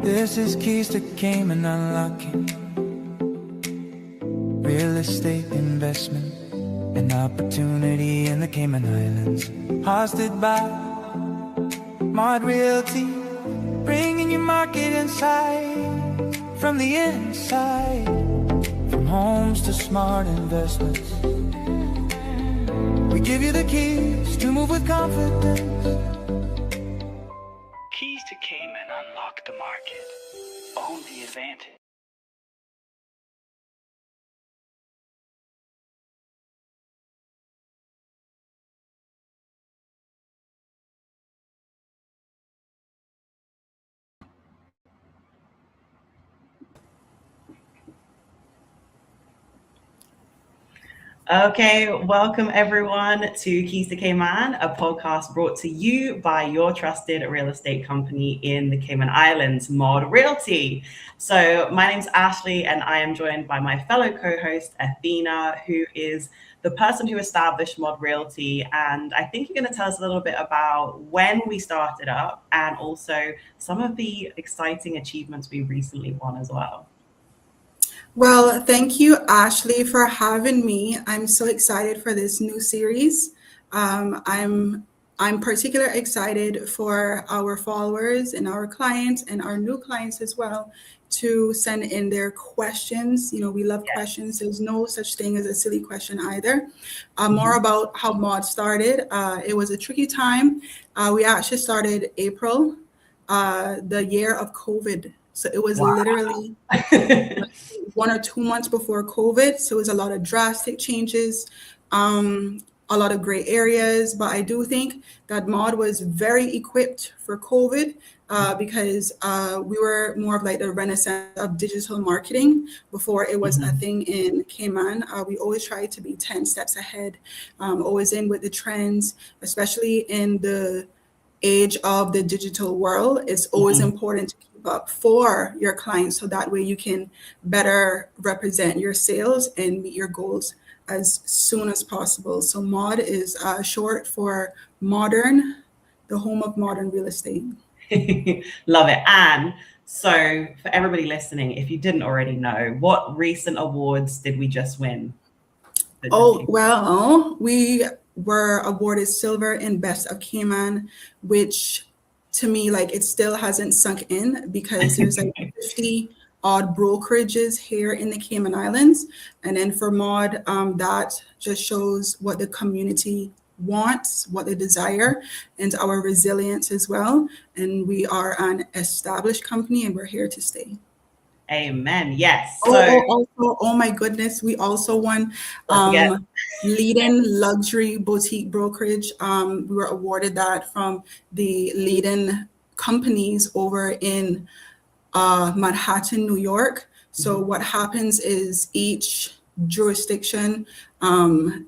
This is Keys to Cayman unlocking real estate investment and opportunity in the Cayman Islands. Hosted by Mod Realty, bringing you market insight from the inside. From homes to smart investments, we give you the keys to move with confidence. Keys to Cayman unlock the market. Own the advantage. Okay, welcome everyone to Keys to Cayman, a podcast brought to you by your trusted real estate company in the Cayman Islands, Mod Realty. So my name's Ashley and I am joined by my fellow co-host, Athena, who is the person who established Mod Realty. And I think you're going to tell us a little bit about when we started up and also some of the exciting achievements we recently won as well. Well, thank you, Ashley, for having me. I'm so excited for this new series. I'm particularly excited for our followers and our clients and our new clients as well to send in their questions. You know, we love questions. There's no such thing as a silly question either. More about how Mod started. It was a tricky time. We actually started April, the year of COVID. So it was literally 1 or 2 months before COVID. So it was a lot of drastic changes, a lot of gray areas. But I do think that Mod was very equipped for COVID because we were more of like the renaissance of digital marketing before it was a thing in Cayman. We always tried to be 10 steps ahead, always in with the trends, especially in the age of the digital world. It's always important to keep up for your clients so that way you can better represent your sales and meet your goals as soon as possible. So Mod is short for modern, the home of modern real estate. Love it. And so for everybody listening, if you didn't already know, what recent awards did we just win? Oh, well, we were awarded silver in Best of Cayman, which to me, like, it still hasn't sunk in because there's like 50 odd brokerages here in the Cayman Islands. And then for Mod, that just shows what the community wants, what they desire, and our resilience as well. And we are an established company and we're here to stay. Amen. Yes. Oh my goodness. We also won leading luxury boutique brokerage. We were awarded that from the leading companies over in Manhattan, New York. So what happens is each jurisdiction,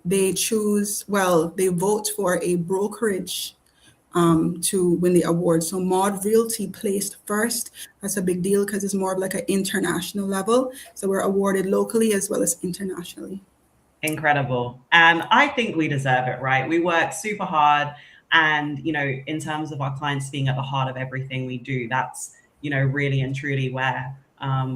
they vote for a brokerage to win the award. So Mod Realty placed first. That's a big deal because it's more of like an international level. So we're awarded locally as well as internationally. Incredible. And I think we deserve it, right? We work super hard. And, you know, in terms of our clients being at the heart of everything we do, that's, you know, really and truly where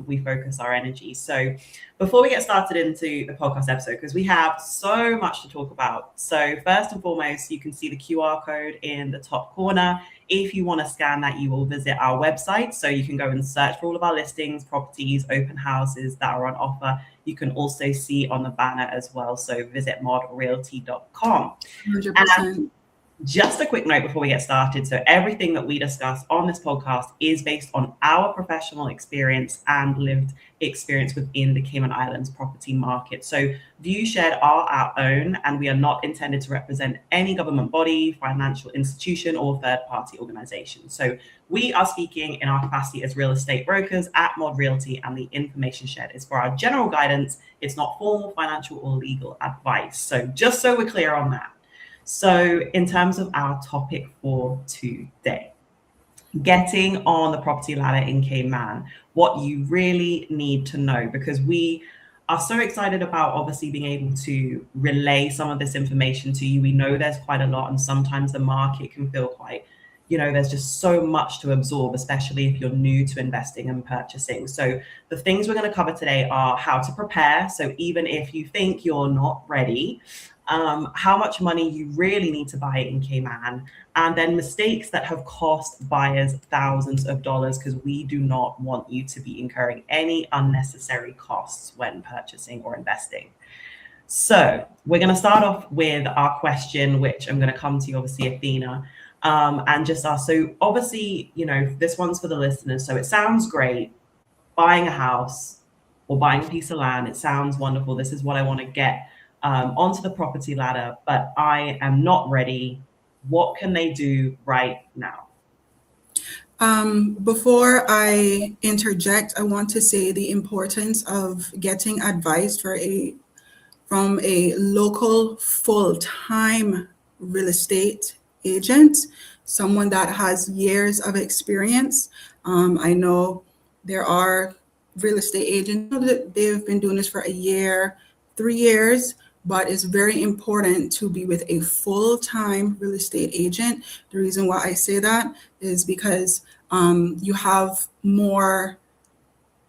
we focus our energy. So before we get started into the podcast episode, because we have so much to talk about. So first and foremost, you can see the QR code in the top corner. If you want to scan that, you will visit our website. So you can go and search for all of our listings, properties, open houses that are on offer. You can also see on the banner as well. So visit modrealty.com. 100%. Just a quick note before we get started. So everything that we discuss on this podcast is based on our professional experience and lived experience within the Cayman Islands property market. So views shared are our own, and we are not intended to represent any government body, financial institution, or third-party organization. So we are speaking in our capacity as real estate brokers at Mod Realty, and the information shared is for our general guidance. It's not formal, financial, or legal advice. So just so we're clear on that. So in terms of our topic for today, getting on the property ladder in Cayman, what you really need to know, because we are so excited about obviously being able to relay some of this information to you. We know there's quite a lot, and sometimes the market can feel quite, there's just so much to absorb, especially if you're new to investing and purchasing. So the things we're going to cover today are how to prepare. So even if you think you're not ready, how much money you really need to buy in Cayman, and then mistakes that have cost buyers thousands of dollars, because we do not want you to be incurring any unnecessary costs when purchasing or investing. So we're going to start off with our question, which I'm going to come to you, obviously, Athena, and just ask. So obviously, this one's for the listeners. So it sounds great, buying a house or buying a piece of land. It sounds wonderful. This is what I want to get onto the property ladder, but I am not ready. What can they do right now? Before I interject, I want to say the importance of getting advice from a local full-time real estate agent, someone that has years of experience. I know there are real estate agents that they've been doing this for a year, 3 years, but it's very important to be with a full-time real estate agent. The reason why I say that is because you have more,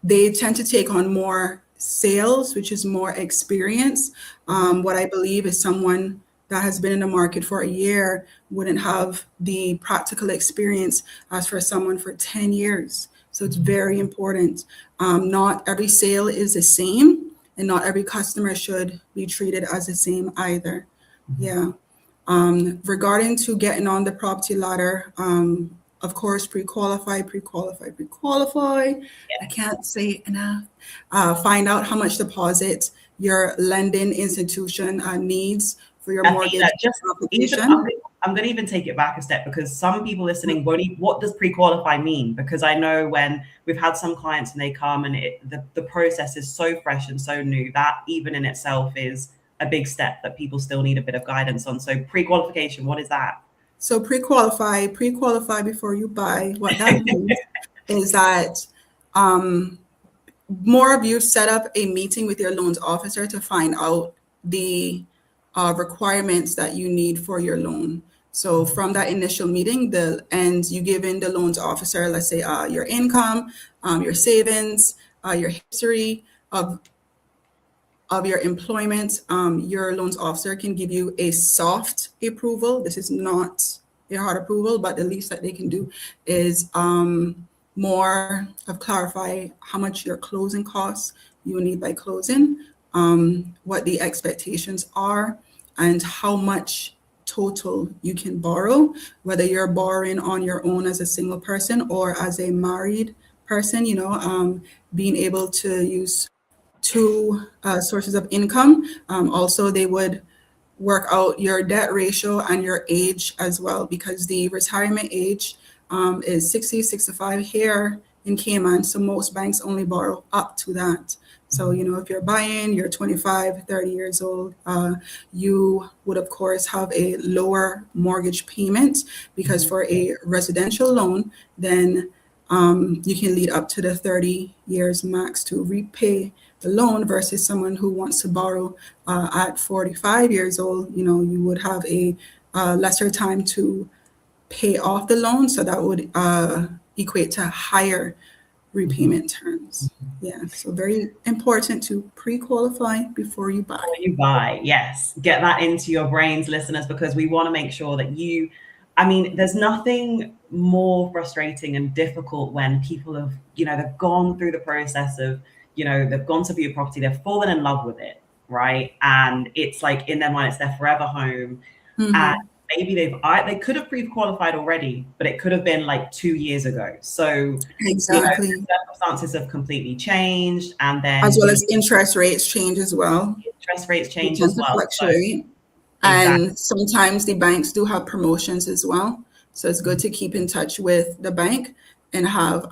they tend to take on more sales, which is more experience. What I believe is someone that has been in the market for a year wouldn't have the practical experience as for someone for 10 years. So it's very important. Not every sale is the same, and not every customer should be treated as the same either. Yeah. Regarding to getting on the property ladder, of course, pre-qualify. I can't say enough. Find out how much deposit your lending institution needs for your mortgage application. I'm going to even take it back a step, because some people listening won't even, what does pre-qualify mean? Because I know when we've had some clients and they come and the process is so fresh and so new, that even in itself is a big step that people still need a bit of guidance on. So pre-qualification, what is that? So pre-qualify before you buy. What that means is that more of you set up a meeting with your loans officer to find out the requirements that you need for your loan. So from that initial meeting, you give in the loans officer, let's say your income, your savings, your history of your employment. Your loans officer can give you a soft approval. This is not a hard approval, but the least that they can do is more of clarify how much your closing costs you need by closing, what the expectations are, and how much total you can borrow, whether you're borrowing on your own as a single person or as a married person, being able to use two sources of income. Also, they would work out your debt ratio and your age as well, because the retirement age is 60, 65 here in Cayman. So most banks only borrow up to that. So, if you're buying, you're 25, 30 years old, you would, of course, have a lower mortgage payment, because for a residential loan, then you can lead up to the 30 years max to repay the loan, versus someone who wants to borrow at 45 years old. You would have a lesser time to pay off the loan. So that would equate to higher repayment terms. Yeah, so very important to pre-qualify before you buy. Yes. Get that into your brains, listeners, because we want to make sure that there's nothing more frustrating and difficult when people have, they've gone through the process of, they've gone to view a property, they've fallen in love with it, right? And it's like in their mind, it's their forever home. And maybe they could have pre-qualified already, but it could have been like 2 years ago. So exactly, circumstances have completely changed, and then as well as interest rates change as well. Fluctuate. And sometimes the banks do have promotions as well. So it's good to keep in touch with the bank and have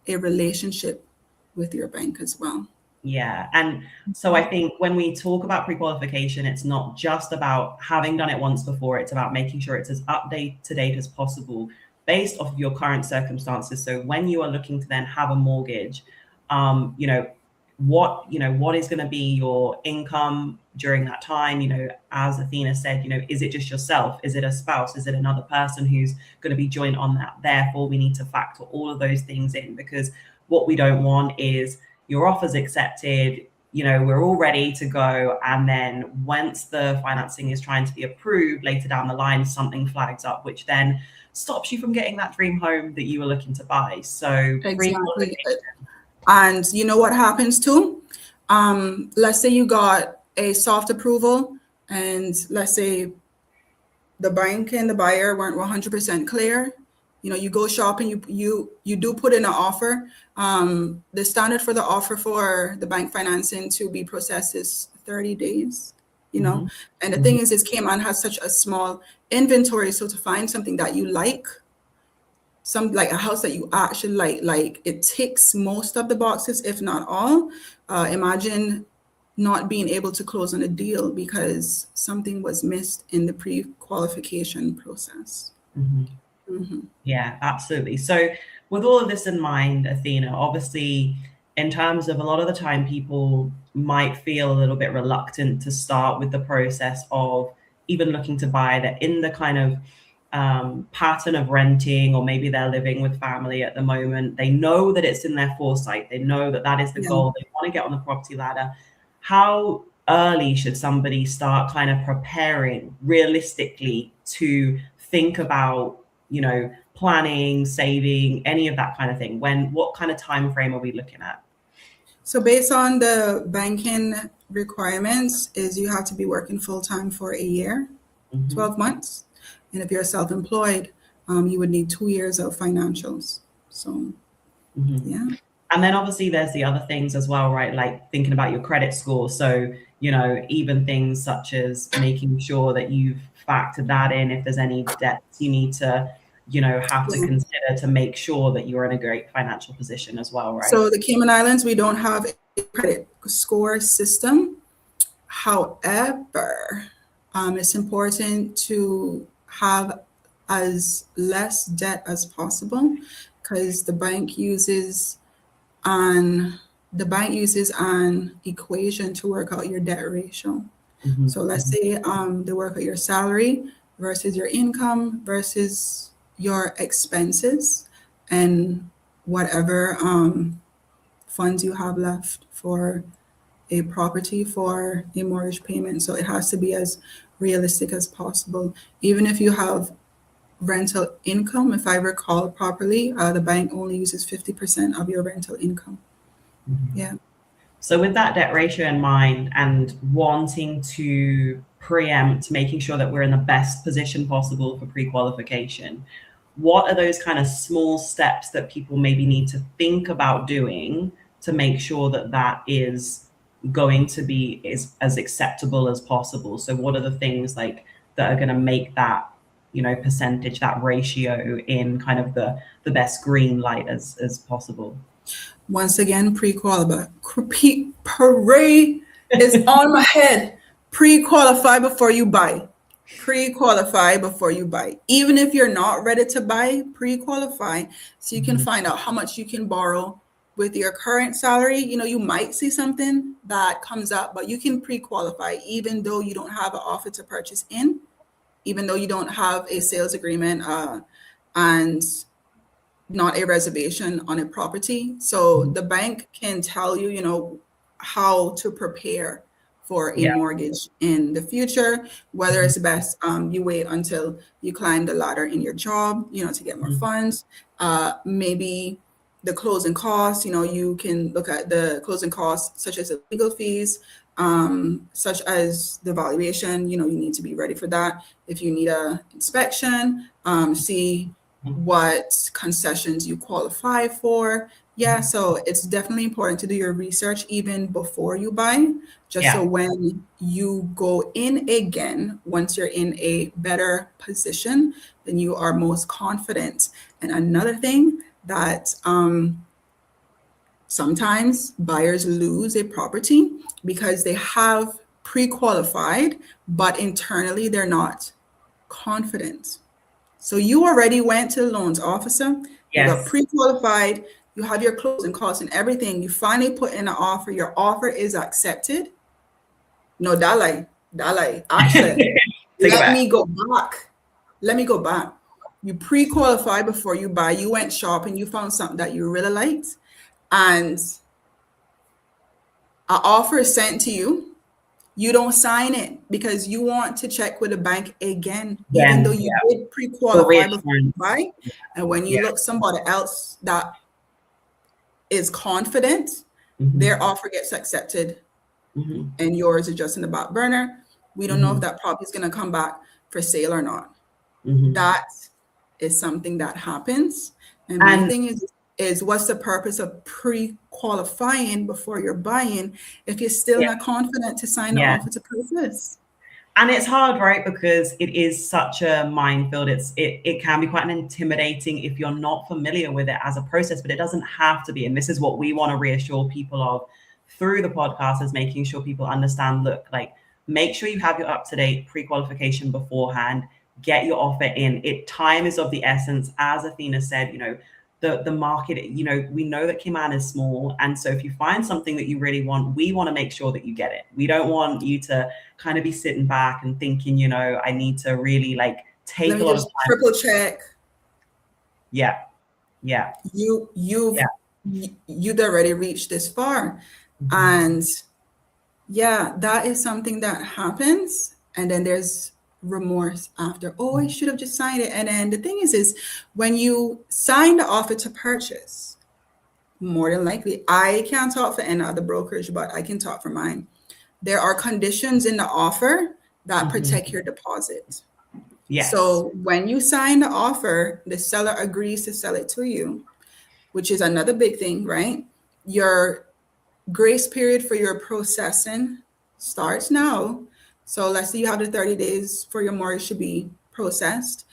a relationship with your bank as well. Yeah. And so I think when we talk about pre-qualification, it's not just about having done it once before. It's about making sure it's as to date as possible based off of your current circumstances. So when you are looking to then have a mortgage, what is going to be your income during that time. As Athena said, is it just yourself? Is it a spouse? Is it another person who's going to be joined on that? Therefore, we need to factor all of those things in, because what we don't want is your offer's accepted, we're all ready to go, and then once the financing is trying to be approved later down the line, something flags up, which then stops you from getting that dream home that you were looking to buy. So Exactly. And you know what happens too? Let's say you got a soft approval, and let's say the bank and the buyer weren't 100% clear. You go shopping, you do put in an offer. The standard for the offer for the bank financing to be processed is 30 days. And the thing is Cayman has such a small inventory, so to find something that you like, like a house that you actually like it ticks most of the boxes, if not all. Imagine not being able to close on a deal because something was missed in the pre-qualification process. Yeah, absolutely. So with all of this in mind, Athena, obviously, in terms of a lot of the time, people might feel a little bit reluctant to start with the process of even looking to buy. They're in the kind of pattern of renting, or maybe they're living with family at the moment. They know that it's in their foresight. They know that that is the goal. They want to get on the property ladder. How early should somebody start kind of preparing realistically to think about, planning, saving, any of that kind of thing? What kind of time frame are we looking at? So based on the banking requirements, is you have to be working full-time for a year, 12 months. And if you're self-employed, you would need 2 years of financials. So, yeah. And then obviously there's the other things as well, right? Like thinking about your credit score. So, even things such as making sure that you've factored that in. If there's any debts you need to, have to consider to make sure that you're in a great financial position as well, right? So the Cayman Islands, we don't have a credit score system. However, it's important to have as less debt as possible, because the bank uses an equation to work out your debt ratio. So let's say they work out your salary versus your income versus your expenses and whatever funds you have left for a property, for a mortgage payment. So it has to be as realistic as possible. Even if you have rental income, if I recall properly, the bank only uses 50% of your rental income. Yeah. So with that debt ratio in mind and wanting to preempt making sure that we're in the best position possible for pre-qualification, what are those kind of small steps that people maybe need to think about doing to make sure that that is going to be as acceptable as possible? So what are the things like that are going to make that, percentage, that ratio in kind of the best green light as possible? Once again, pre-qualify. Parade is on my head. Pre-qualify before you buy. Pre-qualify before you buy. Even if you're not ready to buy, pre-qualify so you can find out how much you can borrow with your current salary. You might see something that comes up, but you can pre-qualify even though you don't have an offer to purchase in, even though you don't have a sales agreement and not a reservation on a property. So the bank can tell you, how to prepare for a mortgage in the future, whether it's best you wait until you climb the ladder in your job, to get more funds. Maybe the closing costs, you can look at the closing costs, such as the legal fees, such as the valuation, you need to be ready for that. If you need a inspection, see what concessions you qualify for. Yeah, so it's definitely important to do your research even before you buy, just so when you go in again, once you're in a better position, then you are most confident. And another thing that sometimes buyers lose a property because they have pre-qualified, but internally they're not confident. So you already went to the loans officer, you got pre-qualified, you have your closing costs and everything. You finally put in an offer. Your offer is accepted. No, Dalai, actually, Take it let back. me go back. Let me go back. You pre-qualify before you buy. You went shopping. You found something that you really liked, and an offer is sent to you. You don't sign it because you want to check with the bank again, even though Then, you yeah, did for pre-qualify before you reassurance. buy. And when you Yeah. look somebody else that is confident, Mm-hmm. their offer gets accepted Mm-hmm. and yours is just in the back burner. We don't know Mm-hmm. if that property is going to come back for sale or not. Mm-hmm. That is something that happens. And my And thing is what's the purpose of pre-qualifying before you're buying if you're still yeah, not confident to sign the yeah. offer to purchase? And it's hard, right? Because it is such a minefield. It can be quite intimidating if you're not familiar with it as a process, but it doesn't have to be. And this is what we want to reassure people of through the podcast, is making sure people understand, look, like, make sure you have your up-to-date pre-qualification beforehand, get your offer in. Time is of the essence. As Athena said, the market, we know that Cayman is small. And so if you find something that you really want, we want to make sure that you get it. We don't want you to kind of be sitting back and thinking, I need to really like take Let a me lot of just time. triple check. Yeah. Yeah. You've Yeah. you'd already reached this far. And yeah, that is something that happens. And then there's remorse after. Oh, I should have just signed it. And then the thing is when you sign the offer to purchase, more than likely, I can't talk for any other brokerage, but I can talk for mine. There are conditions in the offer that protect your deposit. Yes. So when you sign the offer, the seller agrees to sell it to you, which is another big thing, right? Your grace period for your processing starts now. So let's say you have the 30 days for your mortgage to be processed.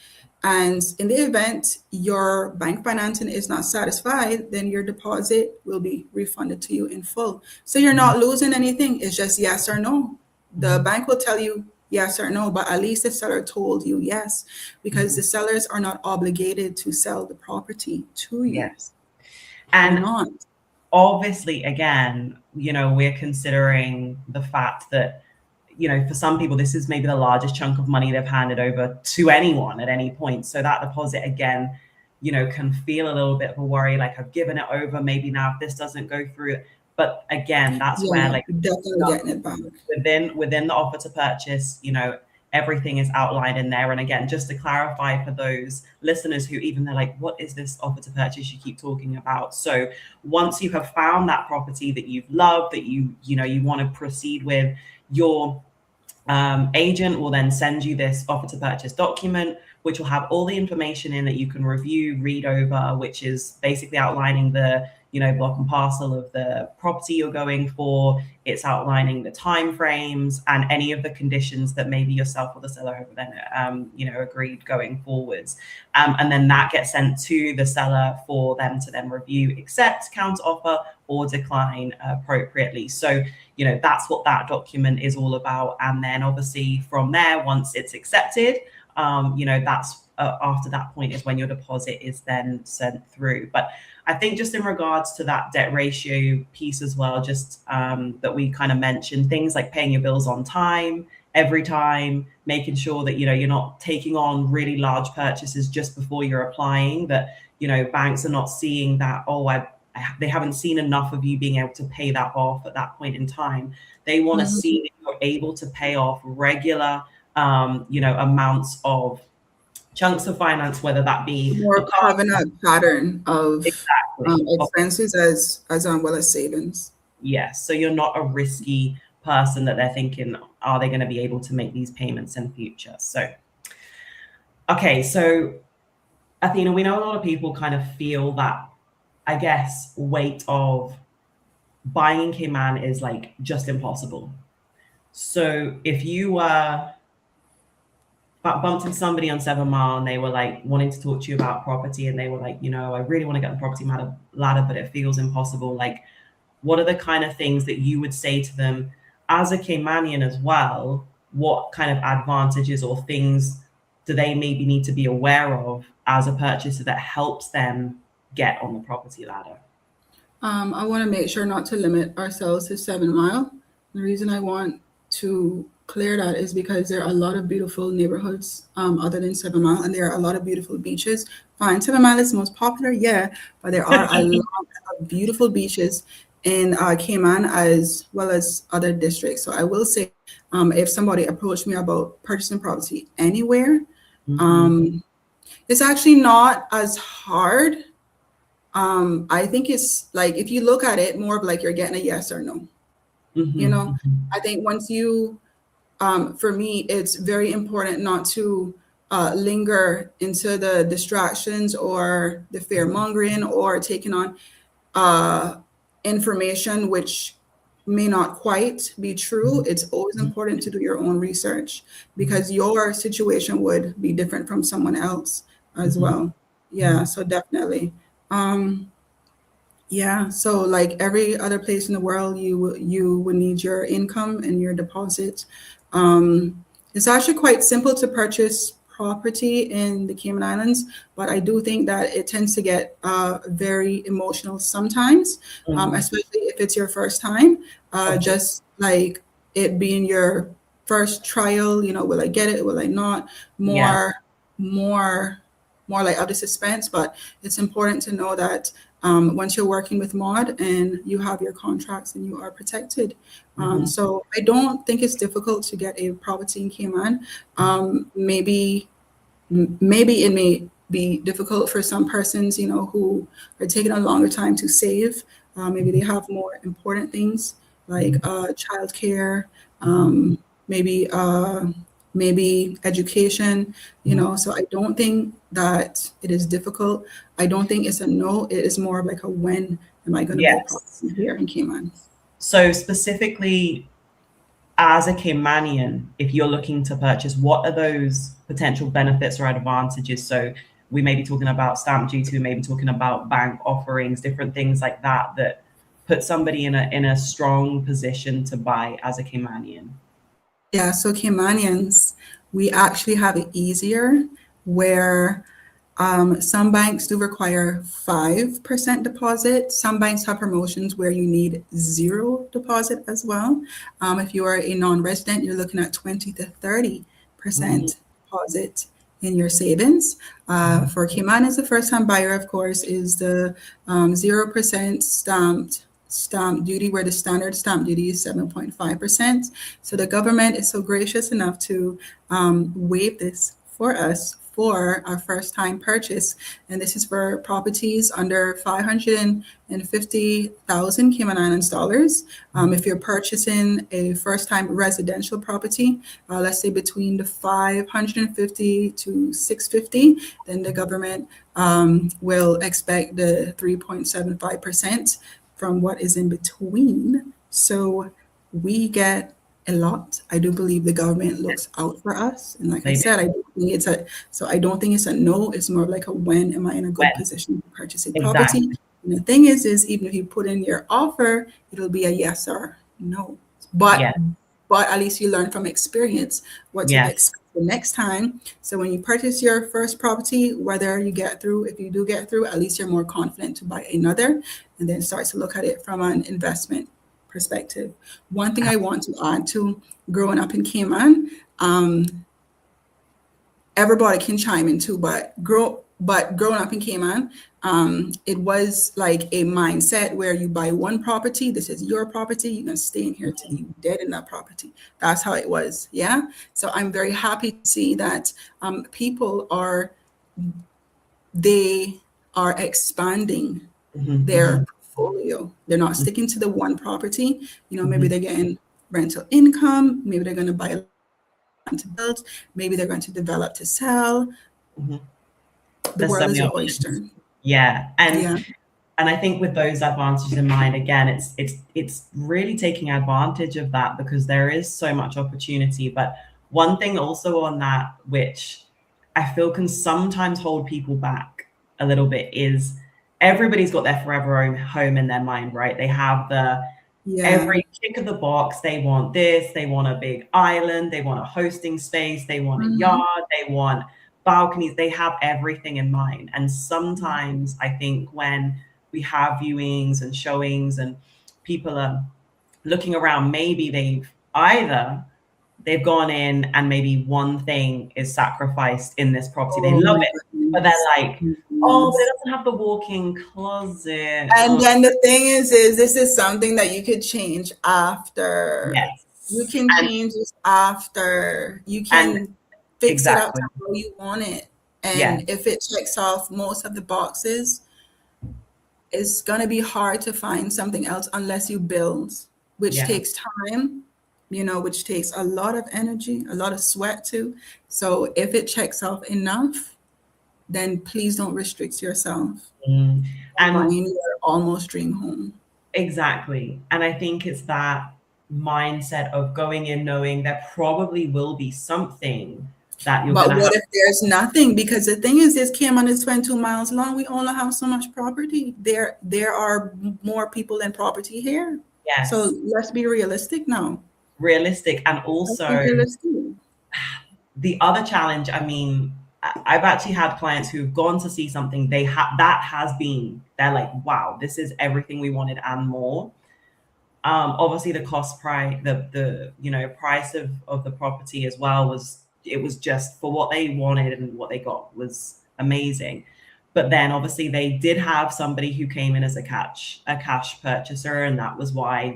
And in the event your bank financing is not satisfied, then your deposit will be refunded to you in full. So you're not losing anything. It's just yes or no. The bank will tell you yes or no, but at least the seller told you yes, because the sellers are not obligated to sell the property to you. Yes. And not. Obviously, again, we're considering the fact that, for some people, this is maybe the largest chunk of money they've handed over to anyone at any point. So that deposit, again, can feel a little bit of a worry, like I've given it over, maybe now if this doesn't go through. But again, that's where, like, definitely getting it back. Within the offer to purchase, everything is outlined in there. And again, just to clarify for those listeners who even they're like, what is this offer to purchase you keep talking about? So once you have found that property that you've loved, that you want to proceed with, your agent will then send you this offer to purchase document, which will have all the information in that you can review, read over, which is basically outlining the block and parcel of the property you're going for. It's outlining the time frames and any of the conditions that maybe yourself or the seller have then agreed going forwards. And then that gets sent to the seller for them to then review, accept, counter offer, or decline appropriately. So that's what that document is all about. And then obviously from there, once it's accepted, that's after that point is when your deposit is then sent through. But I think just in regards to that debt ratio piece as well, just that we kind of mentioned, things like paying your bills on time, every time, making sure that you're not taking on really large purchases just before you're applying, that banks are not seeing that, they haven't seen enough of you being able to pay that off at that point in time. They want to see that you're able to pay off regular amounts of chunks of finance, whether that be more having a pattern of exactly expenses as well as savings. Yes. So you're not a risky person that they're thinking, are they going to be able to make these payments in future? So, okay. So Athena, we know a lot of people kind of feel that, I guess, weight of buying in Cayman is like just impossible. So if you bumped into somebody on 7 Mile and they were like wanting to talk to you about property and they were like, I really want to get the property ladder, but it feels impossible. Like, what are the kind of things that you would say to them as a Caymanian as well? What kind of advantages or things do they maybe need to be aware of as a purchaser that helps them get on the property ladder? I want to make sure not to limit ourselves to 7 Mile. The reason I want to clear that is because there are a lot of beautiful neighborhoods other than 7 Mile, and there are a lot of beautiful beaches. Fine, 7 Mile is the most popular, yeah, but there are a lot of beautiful beaches in Cayman as well as other districts. So I will say, if somebody approached me about purchasing property anywhere, it's actually not as hard. I think it's like, if you look at it more of like you're getting a yes or no. You know, I think once you, for me, it's very important not to linger into the distractions or the fear mongering or taking on information which may not quite be true. It's always important to do your own research because your situation would be different from someone else as well. Yeah, so definitely. Yeah, so like every other place in the world, you would need your income and your deposit. It's actually quite simple to purchase property in the Cayman Islands, but I do think that it tends to get very emotional sometimes, especially if it's your first time. Just like it being your first trial, you know, will I get it? Will I not? More, more like other suspense. But it's important to know that once you're working with Mod and you have your contracts and you are protected. So I don't think it's difficult to get a property in Cayman. Maybe it may be difficult for some persons, you know, who are taking a longer time to save. Maybe they have more important things like childcare, maybe education, you know. So I don't think that it is difficult. I don't think it's a no. It is more of like a when am I going to buy property here in Cayman. So specifically, as a Caymanian, if you're looking to purchase, what are those potential benefits or advantages? So we may be talking about stamp duty, we may be talking about bank offerings, different things like that, that put somebody in a strong position to buy as a Caymanian. Yeah, so Caymanians, we actually have it easier where some banks do require 5% deposit. Some banks have promotions where you need 0 deposit as well. If you are a non-resident, you're looking at 20 to 30% deposit in your savings. For Cayman as a first-time buyer, of course, is the 0% stamp duty, where the standard stamp duty is 7.5%. So the government is so gracious enough to waive this for us for our first time purchase. And this is for properties under 550,000 Cayman Islands dollars. If you're purchasing a first time residential property, let's say between the 550 to 650, then the government will expect the 3.75% from what is in between. So we get a lot. I do believe the government looks out for us. And like I said, I don't think it's a no, it's more like a when am I in a good position to purchase a property. And the thing is even if you put in your offer, it'll be a yes or no. But at least you learn from experience what to expect the next time. So when you purchase your first property, whether you get through, if you do get through, at least you're more confident to buy another and then start to look at it from an investment perspective. One thing I want to add to growing up in Cayman, everybody can chime in too, but growing up in Cayman, it was like a mindset where you buy one property, this is your property, you're gonna stay in here till you dead in that property. That's how it was, yeah? So I'm very happy to see that people are expanding their portfolio. They're not sticking to the one property. You know, maybe they're getting rental income, maybe they're gonna buy to build, maybe they're going to develop to sell. The world is your oyster. And I think with those advantages in mind, again, it's really taking advantage of that because there is so much opportunity. But one thing also on that, which I feel can sometimes hold people back a little bit, is everybody's got their forever home in their mind, right? They have every tick of the box. They want this, they want a big island, they want a hosting space, they want a yard, they want balconies, they have everything in mind. And sometimes I think when we have viewings and showings, and people are looking around. Maybe they've gone in and maybe one thing is sacrificed in this property. They Oh love my it, but they're goodness. like, oh, but it Yes. doesn't have the walk-in closet. And Oh, then the thing is this is something that you could change after. You yes. can change this after. You And can fix it up to exactly. how you want it. Yeah. And if it checks off most of the boxes, it's gonna be hard to find something else unless you build, which Yeah. takes time, which takes a lot of energy, a lot of sweat too. So if it checks off enough, then please don't restrict yourself Mm. from And buying your almost dream home. exactly. And I think it's that mindset of going in knowing there probably will be something that you're But gonna what have. if there's nothing? Because the thing is, this Cayman is 22 miles long. We only have so much property. There are more people than property here. So Yes, let's be realistic now. realistic. And Let's be also realistic. the other challenge, I mean, I've actually had clients who've gone to see something they're like, wow, this is everything we wanted and more. Obviously the cost price, the price of the property as well was just for what they wanted, and what they got was amazing. But then obviously they did have somebody who came in as a cash purchaser, and that was why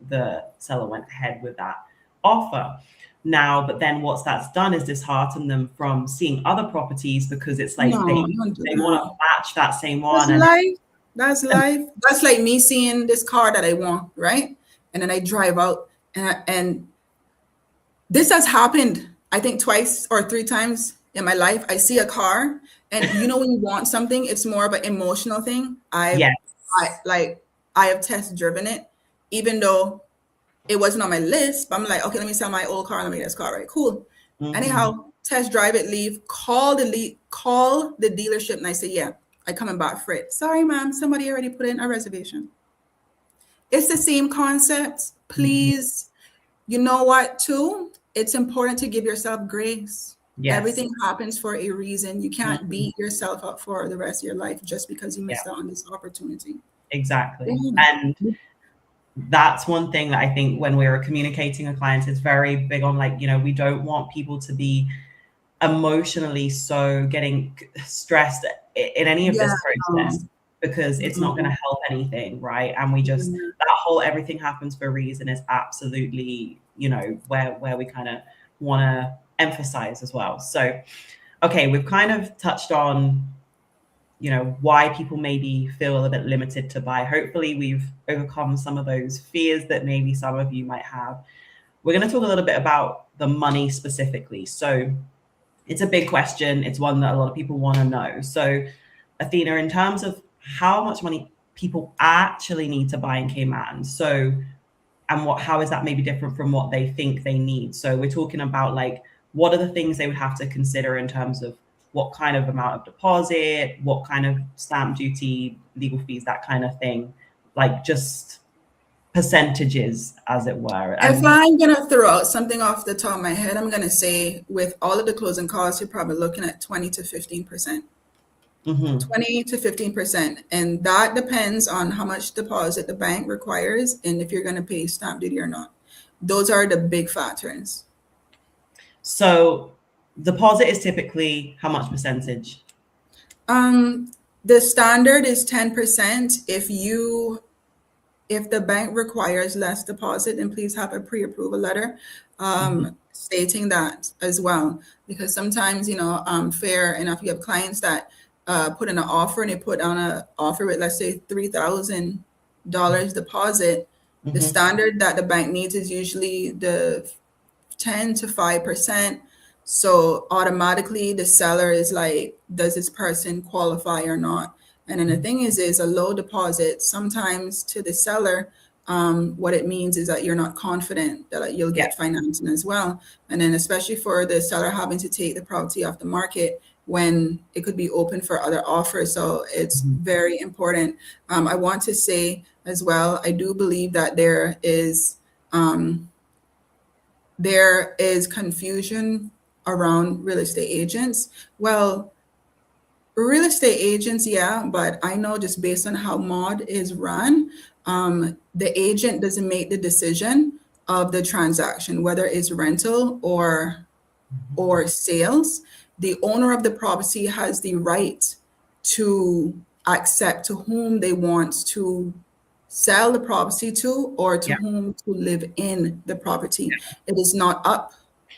the seller went ahead with that offer. Now, but then what that's done is dishearten them from seeing other properties, because it's like No, don't do they want to that. match that same That's one. life. That's And life. That's like me seeing this car that I want, right? And then I drive out, and this has happened, I think, twice or three times in my life. I see a car, and when you want something, it's more of an emotional thing. yes. I have test driven it, even though it wasn't on my list. But I'm like, okay, let me sell my old car and let me get this car, right? Cool. Mhm. Anyhow, test drive it, leave, call the dealership, and I say, yeah, I coming back for it. Sorry, ma'am, somebody already put in a reservation. It's the same concept. Mhm. Please, you know what, too? It's important to give yourself grace. Yes. Everything happens for a reason. You can't Mhm. beat yourself up for the rest of your life just because you Yeah, missed out on this opportunity. exactly. Yeah. And that's one thing that I think when we're communicating with clients is very big on, like, we don't want people to be emotionally so getting stressed in any of Yeah. this process, because it's not going to No. help anything, right? And we just, Yeah. that whole everything happens for a reason is absolutely, where we kind of want to emphasize as well. So, okay, we've kind of touched on why people maybe feel a bit limited to buy. Hopefully we've overcome some of those fears that maybe some of you might have. We're going to talk a little bit about the money specifically. So it's a big question. It's one that a lot of people want to know. So Athena, in terms of how much money people actually need to buy in Cayman, and how is that maybe different from what they think they need? So we're talking about, like, what are the things they would have to consider in terms of what kind of amount of deposit, what kind of stamp duty, legal fees, that kind of thing, like just percentages, as it were. If And I'm gonna throw out something off the top of my head, I'm gonna say with all of the closing costs, you're probably looking at 20 to 15%. mhm, 20 to 15%. And that depends on how much deposit the bank requires and if you're gonna pay stamp duty or not. Those are the big factors. so deposit is typically how much percentage? The standard is 10%. If the bank requires less deposit, then please have a pre-approval letter Mhm, stating that as well. Because sometimes, fair enough, you have clients that put in an offer and they put on an offer with, let's say, $3,000 deposit. The mhm. standard that the bank needs is usually the 10 to 5%. So automatically the seller is like, does this person qualify or not? And then the thing is a low deposit sometimes to the seller, what it means is that you're not confident that you'll Yeah. get financing as well. And then especially for the seller having to take the property off the market when it could be open for other offers. So it's Mhm. very important. I want to say as well, I do believe that there is confusion around real estate agents. Well, Real estate agents, yeah, but I know just based on how mod is run, the agent doesn't make the decision of the transaction, whether it's rental or sales. The owner of the property has the right to accept to whom they want to sell the property to or to Yeah. whom to live in the property. It is not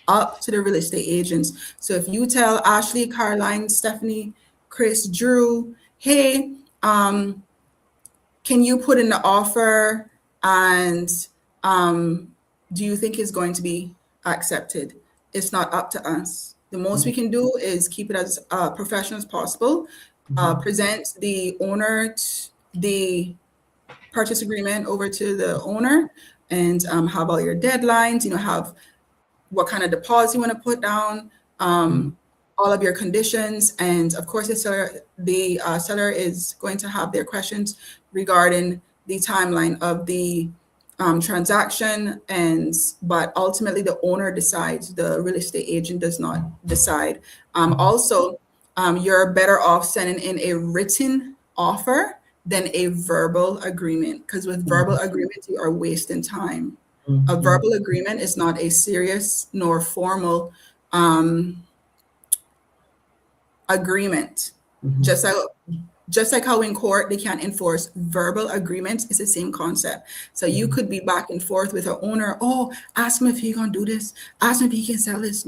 up to the real estate agents. So if you tell Ashley, Caroline, Stephanie, Chris, Drew, hey, can you put in the offer and do you think it's going to be accepted? It's not up to us. The most we can do is keep it as professional as possible, present the owner, the purchase agreement over to the owner, and have all your deadlines, have what kind of deposit you want to put down, all of your conditions, and of course the seller is going to have their questions regarding the timeline of the transaction, but ultimately the owner decides. The real estate agent does not decide. Also, you're better off sending in a written offer than a verbal agreement, because with verbal agreements you are wasting time. A verbal agreement is not a serious nor formal agreement. Just like how in court they can't enforce verbal agreements, it's the same concept. So you could be back and forth with an owner. Oh, ask him if he's gonna do this. Ask him if he can sell this.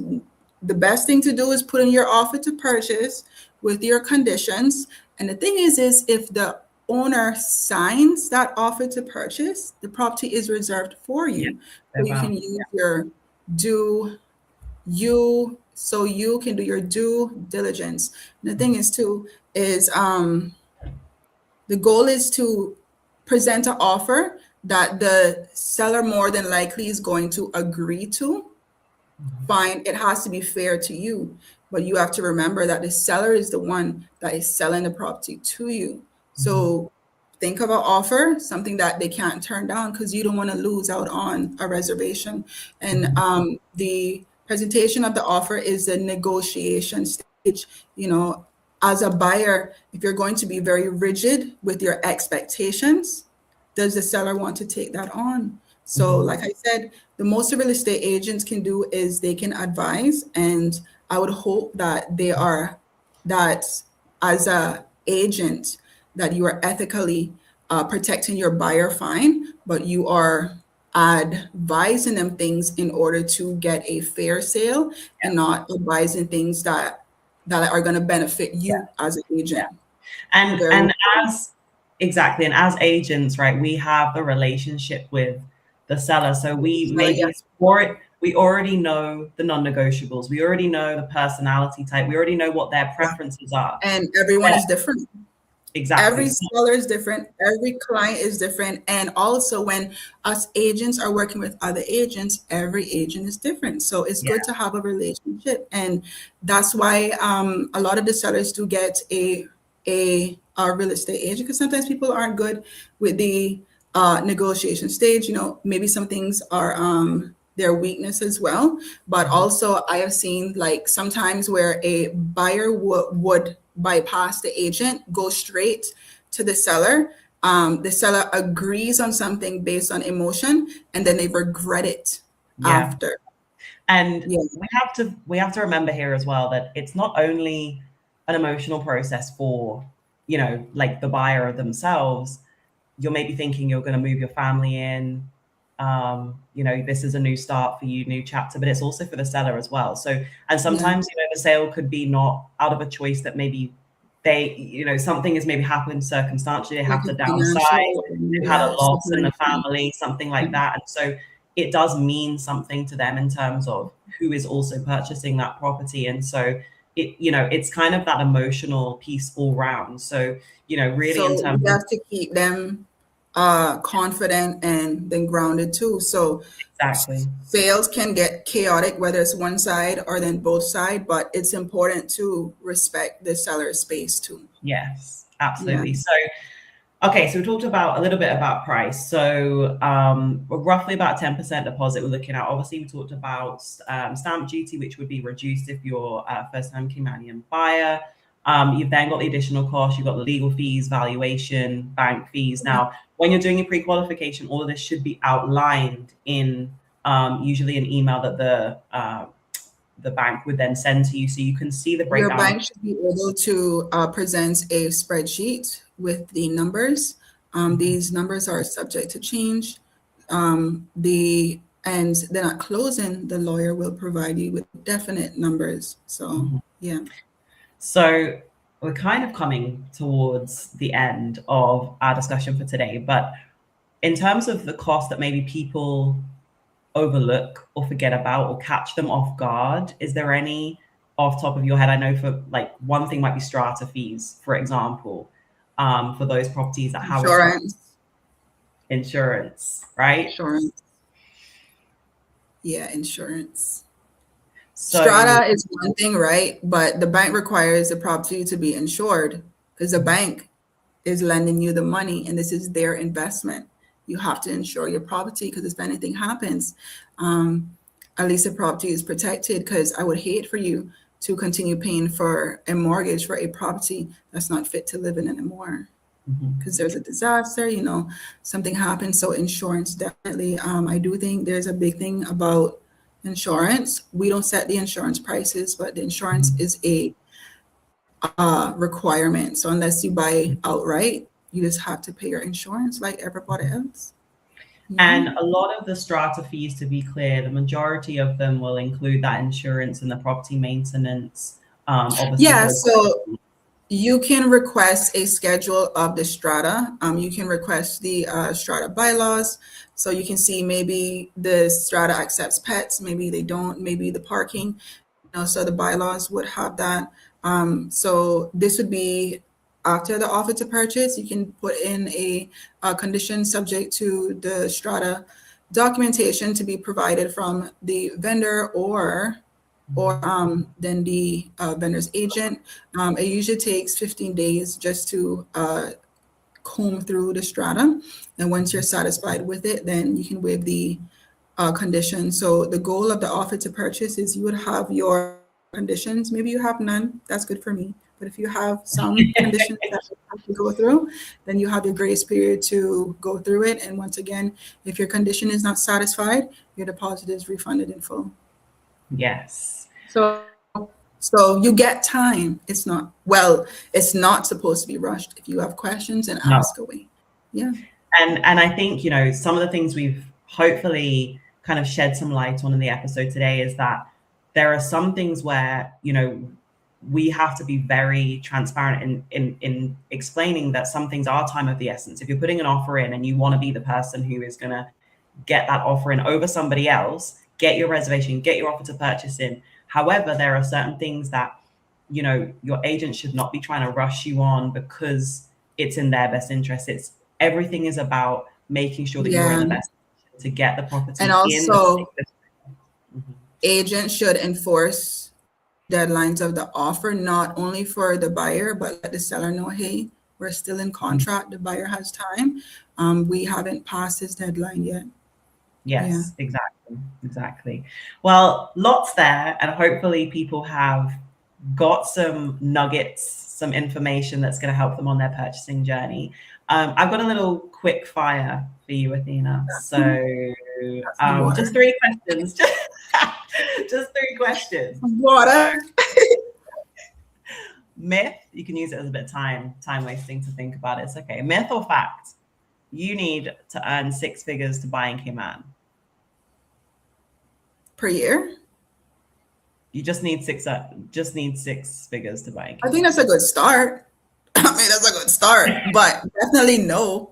The best thing to do is put in your offer to purchase with your conditions. And the thing is if the owner signs that offer to purchase, the property is reserved for you. So you can use you can do your due diligence. And the thing is too, is the goal is to present an offer that the seller more than likely is going to agree to. Fine, it has to be fair to you, but you have to remember that the seller is the one that is selling the property to you. So think of an offer, something that they can't turn down, because you don't want to lose out on a reservation. And the presentation of the offer is the negotiation stage. As a buyer, if you're going to be very rigid with your expectations, does the seller want to take that on? So like I said, the most real estate agents can do is they can advise, and I would hope that that as a agent, that you are ethically protecting your buyer fine, but you are advising them things in order to get a fair sale, and not advising things that are going to benefit you as an agent. And as agents, right, we have the relationship with the seller, so we already know the non-negotiables, we already know the personality type, we already know what their preferences are, and everyone is different. Exactly. Every seller is different. Every client is different. And also when us agents are working with other agents, every agent is different. So it's good to have a relationship. And that's why a lot of the sellers do get a real estate agent, because sometimes people aren't good with the negotiation stage. Maybe some things are their weakness as well. But also I have seen like sometimes where a buyer would bypass the agent, go straight to the seller. The seller agrees on something based on emotion, and then they regret it after. And we have to remember here as well that it's not only an emotional process for, like the buyer themselves. You're maybe thinking you're going to move your family in. This is a new start for you, new chapter, but it's also for the seller as well. So, and sometimes, the sale could be not out of a choice that maybe they, something has maybe happened circumstantially, they have to downsize, they've had a loss in the family, something like that. And so it does mean something to them in terms of who is also purchasing that property. And so it's kind of that emotional piece all round. So, really so in terms you have to keep them confident and then grounded too. So exactly, sales can get chaotic, whether it's one side or then both sides, but it's important to respect the seller's space too. Yes, absolutely. So, okay, so we talked about a little bit about price. So roughly about 10% deposit we're looking at. Obviously, we talked about stamp duty, which would be reduced if you're a first-time Caymanian buyer. You've then got the additional costs, you've got the legal fees, valuation, bank fees. Now, when you're doing your pre-qualification, all of this should be outlined in usually an email that the bank would then send to you, so you can see the Your breakdown. bank should be able to present a spreadsheet with the numbers. These numbers are subject to change. And then at closing, the lawyer will provide you with definite numbers. So, yeah. So we're kind of coming towards the end of our discussion for today, but in terms of the cost that maybe people overlook or forget about or catch them off guard, is there any off top of your head? I know for like one thing might be strata fees, for example, for those properties that have insurance, right? Insurance. Yeah, insurance. So, Strata is one thing, right? But the bank requires the property to be insured because the bank is lending you the money and this is their investment. You have to insure your property because if anything happens, at least the property is protected, because I would hate for you to continue paying for a mortgage for a property that's not fit to live in anymore. Because there's a disaster, something happens. So insurance, definitely. I do think there's a big thing about insurance. We don't set the insurance prices, but the insurance is a requirement. So unless you buy outright, you just have to pay your insurance like everybody else. And a lot of the strata fees, to be clear, the majority of them will include that insurance and the property maintenance. Obviously, yeah, so you can request a schedule of the strata. You can request the strata bylaws. So you can see maybe the strata accepts pets, maybe they don't, maybe the parking. So the bylaws would have that. So this would be after the offer to purchase. You can put in a condition subject to the strata documentation to be provided from the vendor or then the vendor's agent. It usually takes 15 days just to comb through the strata. And once you're satisfied with it, then you can waive the condition. So the goal of the offer to purchase is you would have your conditions. Maybe you have none. That's good for me. But if you have some conditions that you have to go through, then you have your grace period to go through it. And once again, if your condition is not satisfied, your deposit is refunded in full. Yes. So you get time. It's not supposed to be rushed. If you have questions, and ask away. Yeah. And I think, some of the things we've hopefully kind of shed some light on in the episode today is that there are some things where, we have to be very transparent in explaining that some things are time of the essence. If you're putting an offer in and you want to be the person who is going to get that offer in over somebody else, get your reservation, get your offer to purchase in. However, there are certain things that, your agent should not be trying to rush you on because it's in their best interest. Everything is about making sure that you're in the best position to get the property. And also, agents should enforce deadlines of the offer, not only for the buyer, but let the seller know, hey, we're still in contract. The buyer has time. We haven't passed this deadline yet. Yes, exactly. Well, lots there, and hopefully people have got some nuggets, some information that's going to help them on their purchasing journey. I've got a little quick fire for you, Athena. So just 3 questions. Just 3 questions. Water. Myth, you can use it as a bit of time wasting to think about it. It's okay. Myth or fact? You need to earn 6 figures to buy in Cayman. Per year? You just need 6 figures to buy in Cayman. I think that's a good start. That's a good start, but definitely no.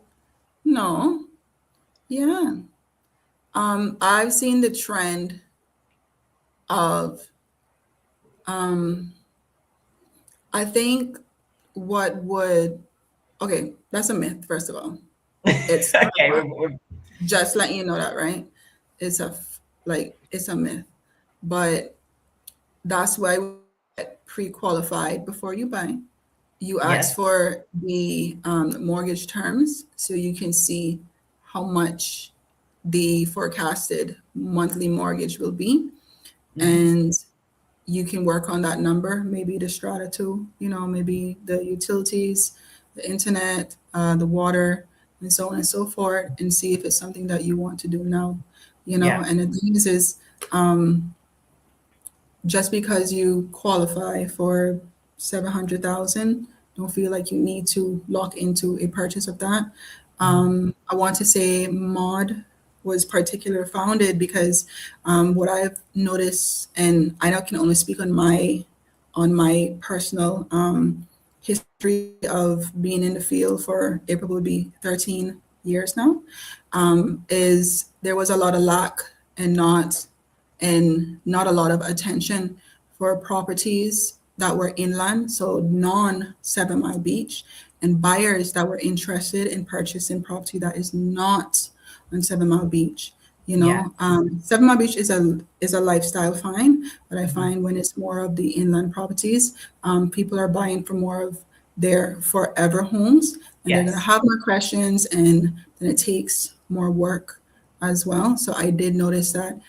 Yeah. I've seen the trend of, I think that's a myth, first of all. It's okay. Just letting you know that, right? It's a myth, but that's why we get pre-qualified before you buy. You ask for the mortgage terms so you can see how much the forecasted monthly mortgage will be. And you can work on that number, maybe the strata too, maybe the utilities, the internet, the water, and so on and so forth, and see if it's something that you want to do now, Yeah. And the thing is, um, just because you qualify for 700,000, don't feel like you need to lock into a purchase of that. I want to say Mod was particular founded because what I've noticed, and I can only speak on my personal history of being in the field for it will be 13 years now, is there was a lot of lack and not a lot of attention for properties that were inland, so non 7 Mile Beach, and buyers that were interested in purchasing property that is not on 7 Mile Beach. Yeah. 7 Mile Beach is a lifestyle fine, but I find when it's more of the inland properties, people are buying for more of their forever homes, and they're going to Yes. have more questions, and then it takes more work as well. So I did notice that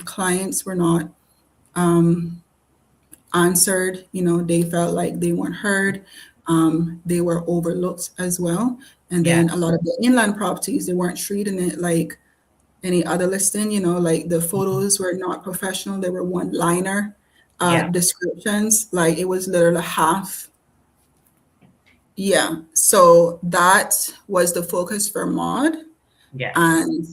clients were not answered. They felt like they weren't heard. They were overlooked as well. And Yeah. then a lot of the inland properties, they weren't treating it like any other listing. Like the photos were not professional. They were one-liner Yeah. descriptions. Like it was literally half. Yeah. So that was the focus for Mod. Yes. And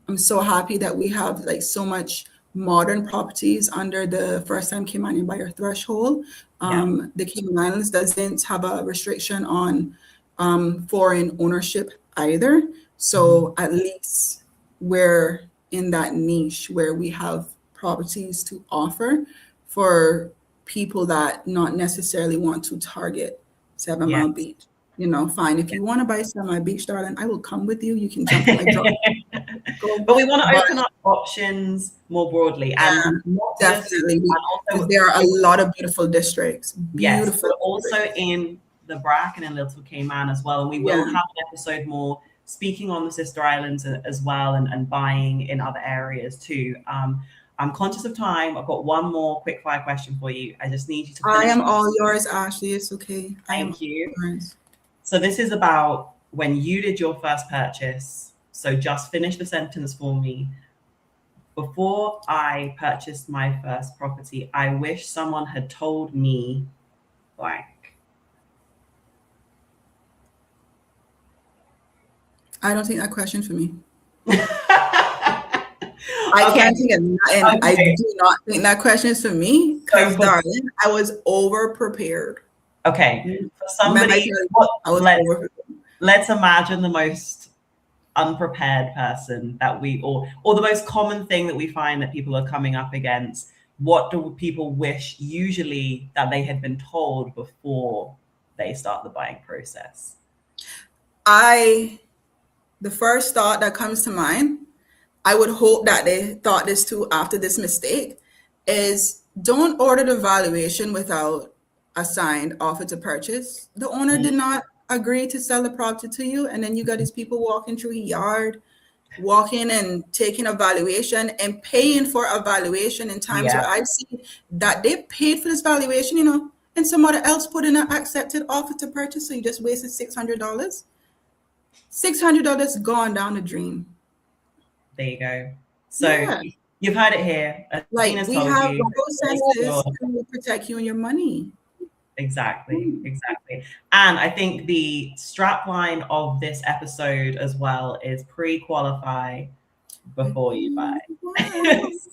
I'm so happy that we have like so much modern properties under the first time Caymanian buyer threshold. The Cayman Islands doesn't have a restriction on foreign ownership either. So at least we're in that niche where we have properties to offer for people that not necessarily want to target 7 Mile Yes. Beach. Fine. If you want to buy 7 Mile Beach, darling, I will come with you. You can jump in my drop. But we want to open up options more broadly, and not just, Definitely. and Because also, there are a lot of beautiful districts. yes, Beautiful. but also districts. in the BRAC and in Little Cayman as well. And we will have an episode more speaking on the sister islands as well, and buying in other areas too. I'm conscious of time. I've got one more quick fire question for you. I just need you to I finish. am all yours, Ashley. It's okay. Thank you. Yours. So this is about when you did your first purchase. So just finish the sentence for me. Before I purchased my first property, I wish someone had told me blank. I don't think that question for me. I can't think of nothing. I do not think that question is for me because, darling, I was over prepared. Okay, for somebody, let's imagine the most unprepared person that or the most common thing that we find that people are coming up against. What do people wish usually that they had been told before they start the buying process? The first thought that comes to mind, I would hope that they thought this too after this mistake, is don't order the valuation without a signed offer to purchase. The owner did not agree to sell the property to you, and then you got these people walking through the yard, walking and taking a valuation and paying for a valuation in times where I've seen that they paid for this valuation, and somebody else put in an accepted offer to purchase, so you just wasted $600. $600 gone down the drain. There you go. So you've heard it here. Like we have processes to protect you and your money. Exactly. And I think the strap line of this episode as well is pre-qualify before you buy.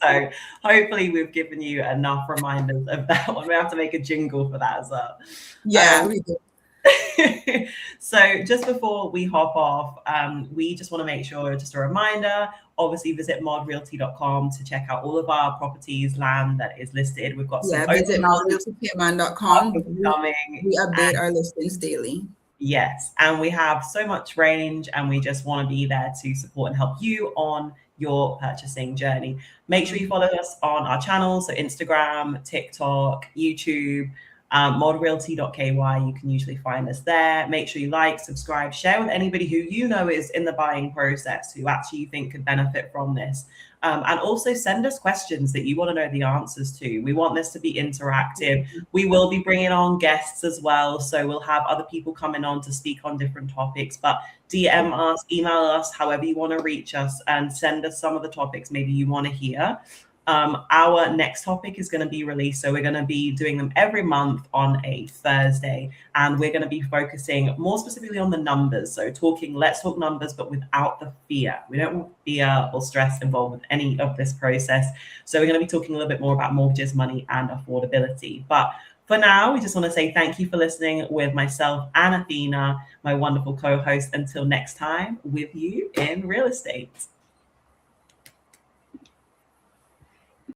So hopefully we've given you enough reminders of that one. We have to make a jingle for that as well. Yeah, we do. So just before we hop off, we just want to make sure, just a reminder, obviously visit modrealty.com to check out all of our properties, land that is listed. We've got some visit modrealtycayman.com. We update our listings daily. Yes, and we have so much range, and we just want to be there to support and help you on your purchasing journey. Make sure you follow us on our channels, so Instagram, TikTok, YouTube, modrealty.ky. You can usually find us there. Make sure you like, subscribe, share with anybody who you know is in the buying process, who actually you think could benefit from this. And also send us questions that you want to know the answers to. We want this to be interactive. We will be bringing on guests as well. So we'll have other people coming on to speak on different topics, but DM us, email us, however you want to reach us, and send us some of the topics maybe you want to hear. Our next topic is going to be released. So we're going to be doing them every month on a Thursday, and we're going to be focusing more specifically on the numbers. So let's talk numbers, but without the fear. We don't want fear or stress involved with any of this process. So we're going to be talking a little bit more about mortgages, money, and affordability. But for now, we just want to say thank you for listening with myself and Athena, my wonderful co-host. Until next time, with you in real estate.